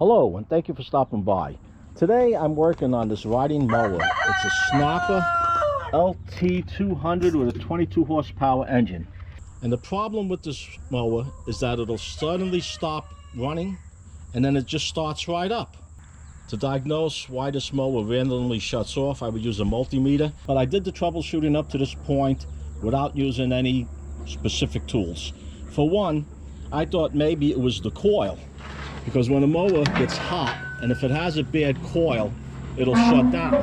Hello, and thank you for stopping by. Today I'm working on this riding mower. It's a Snapper LT200 with a 22 horsepower engine. And the problem with this mower is that it'll suddenly stop running and then it just starts right up. To diagnose why this mower randomly shuts off, I would use a multimeter, but I did the troubleshooting up to this point without using any specific tools. For one, I thought maybe it was the coil, because when a mower gets hot and if it has a bad coil, it'll shut down.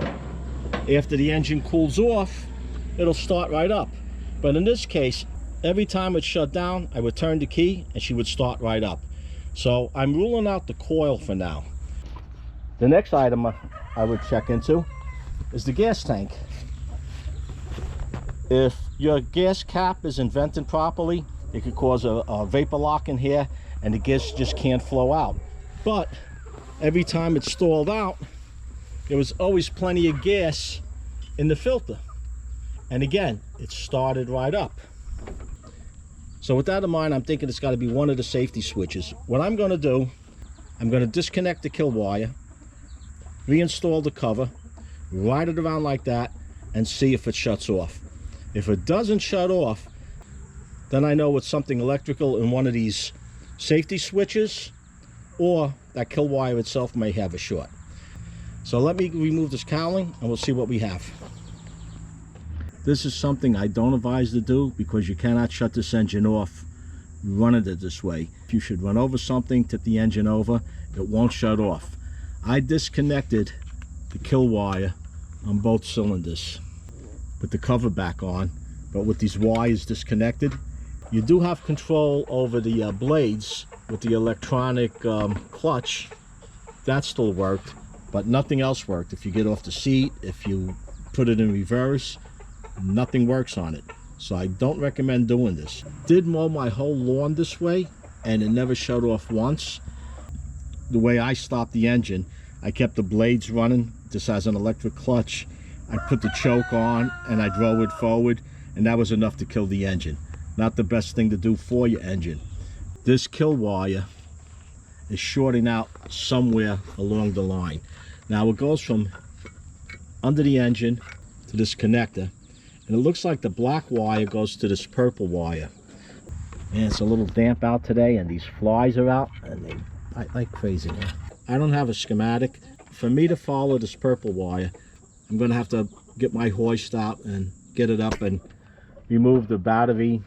After the engine cools off, it'll start right up. But in this case, every time it shut down, I would turn the key and she would start right up. So I'm ruling out the coil for now. The next item I would check into is the gas tank. If your gas cap isn't vented properly, it could cause a vapor lock in here and the gas just can't flow out. But every time it's stalled out, there was always plenty of gas in the filter. And again, it started right up. So with that in mind, I'm thinking it's got to be one of the safety switches. What I'm going to do, I'm going to disconnect the kill wire, reinstall the cover, ride it around like that, and see if it shuts off. If it doesn't shut off, then I know it's something electrical in one of these safety switches, or that kill wire itself may have a short. So let me remove this cowling and we'll see what we have. This is something I don't advise to do because you cannot shut this engine off running it this way. If you should run over something, tip the engine over, it won't shut off. I disconnected the kill wire on both cylinders with the cover back on, but with these wires disconnected, you do have control over the blades with the electronic clutch. That still worked, but nothing else worked. If you get off the seat, if you put it in reverse, nothing works on it. So I don't recommend doing this. Did mow my whole lawn this way and it never shut off once. The way I stopped the engine, I kept the blades running. This has an electric clutch. I put the choke on and I drove it forward, and that was enough to kill the engine. Not the best thing to do for your engine. This kill wire is shorting out somewhere along the line. Now it goes from under the engine to this connector, and it looks like the black wire goes to this purple wire. Man, it's a little damp out today and these flies are out and they bite like crazy. I don't have a schematic. For me to follow this purple wire, I'm going to have to get my hoist out and get it up and remove the battery.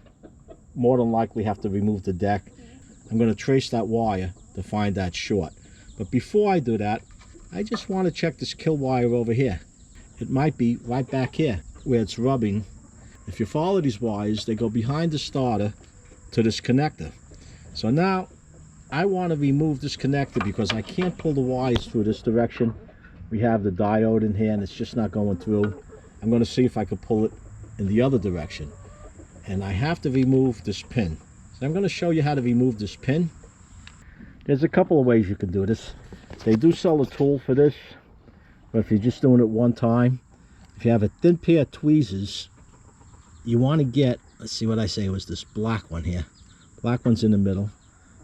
More than likely have to remove the deck. I'm going to trace that wire to find that short. But before I do that, I just want to check this kill wire over here. It might be right back here where it's rubbing. If you follow these wires, they go behind the starter to this connector. So now I want to remove this connector because I can't pull the wires through this direction. We have the diode in here and it's just not going through. I'm going to see if I can pull it in the other direction. And I have to remove this pin. So I'm going to show you how to remove this pin. There's a couple of ways you can do this. They do sell a tool for this, but if you're just doing it one time, if you have a thin pair of tweezers, you want to get, let's see what I say, it was this black one here. Black one's in the middle.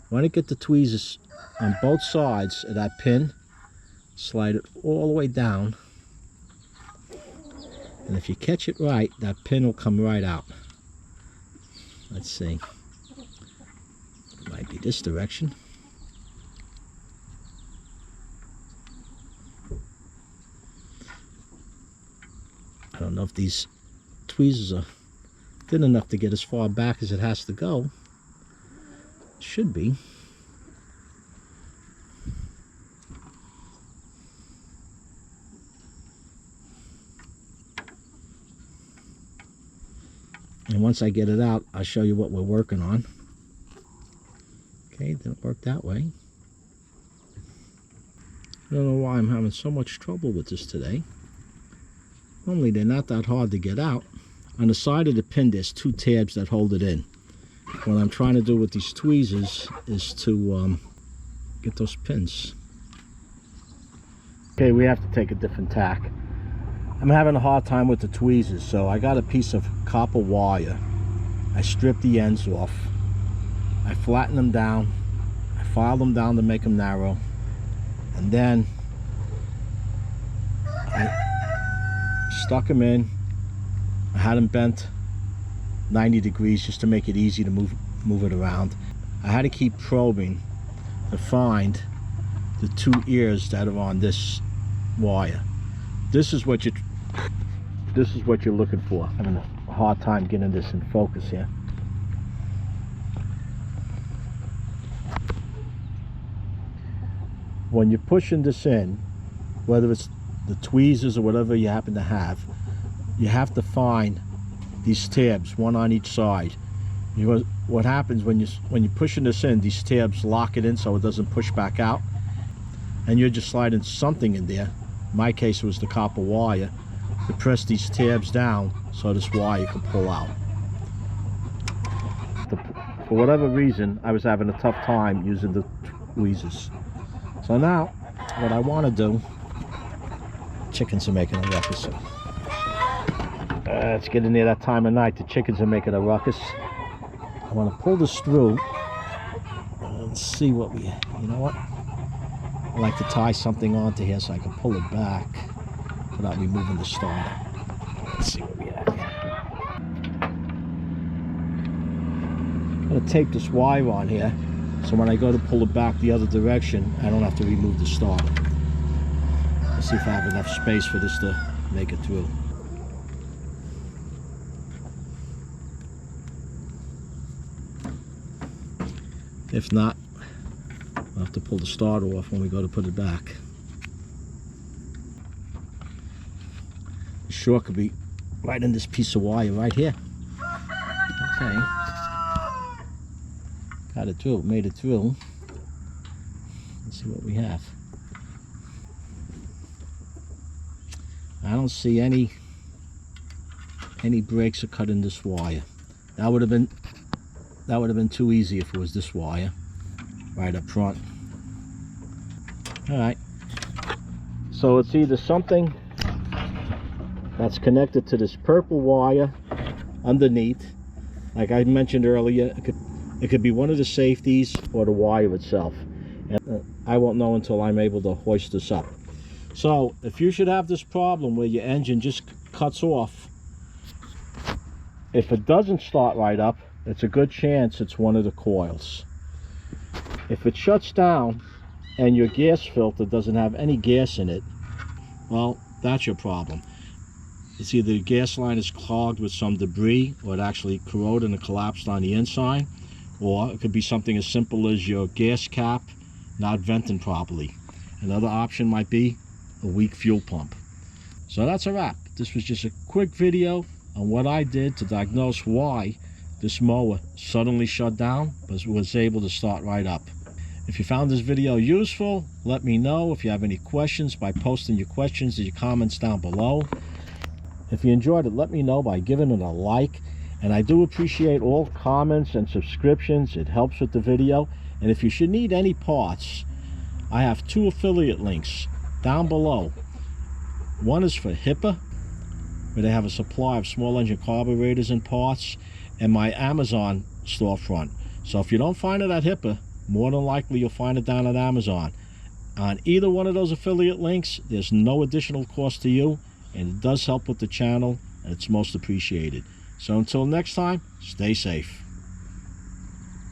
You want to get the tweezers on both sides of that pin, slide it all the way down, and if you catch it right, that pin will come right out. Let's see, it might be this direction. I don't know if these tweezers are thin enough to get as far back as it has to go. Should be. And once I get it out, I'll show you what we're working on. Okay, it didn't work that way. I don't know why I'm having so much trouble with this today. Normally they're not that hard to get out. On the side of the pin there's two tabs that hold it in. What I'm trying to do with these tweezers is to get those pins. Okay, we have to take a different tack. I'm having a hard time with the tweezers, so I got a piece of copper wire. I stripped the ends off. I flattened them down. I filed them down to make them narrow. And then I stuck them in. I had them bent 90 degrees just to make it easy to move it around. I had to keep probing to find the 2 ears that are on this wire. This is what you're looking for. I'm having a hard time getting this in focus here. When you're pushing this in, whether it's the tweezers or whatever you happen to have, you have to find these tabs, one on each side. What happens when you're pushing this in, these tabs lock it in so it doesn't push back out, and you're just sliding something in there. In my case, it was the copper wire. To press these tabs down so this wire can pull out. For whatever reason, I was having a tough time using the tweezers. So now, what I want to do, chickens are making a ruckus. It's getting near that time of night. The chickens are making a ruckus. I want to pull this through and see what you know what? I like to tie something onto here so I can pull it back without removing the starter. Let's see what we have here. I'm going to tape this wire on here so when I go to pull it back the other direction, I don't have to remove the starter. Let's see if I have enough space for this to make it through. If not, I'll have to pull the starter off when we go to put it back. The short could be right in this piece of wire right here. Okay. Got it through, made it through. Let's see what we have. I don't see any breaks or cut in this wire. That would have been too easy if it was this wire right up front. All right. So it's either something that's connected to this purple wire underneath, like I mentioned earlier. It could be one of the safeties or the wire itself, and I won't know until I'm able to hoist this up. So if you should have this problem where your engine just cuts off, if it doesn't start right up, it's a good chance it's one of the coils. If it shuts down and your gas filter doesn't have any gas in it, well, that's your problem. It's either the gas line is clogged with some debris, or it actually corroded and collapsed on the inside, or it could be something as simple as your gas cap not venting properly. Another option might be a weak fuel pump. So that's a wrap. This was just a quick video on what I did to diagnose why this mower suddenly shut down but was able to start right up. If you found this video useful, let me know. If you have any questions, by posting your questions or your comments down below. If you enjoyed it, let me know by giving it a like. And I do appreciate all comments and subscriptions. It helps with the video. And if you should need any parts, I have 2 affiliate links down below. One is for HIPAA, where they have a supply of small engine carburetors and parts, and my Amazon storefront. So if you don't find it at HIPAA, more than likely you'll find it down at Amazon. On either one of those affiliate links, there's no additional cost to you, and it does help with the channel, and it's most appreciated. So until next time, stay safe.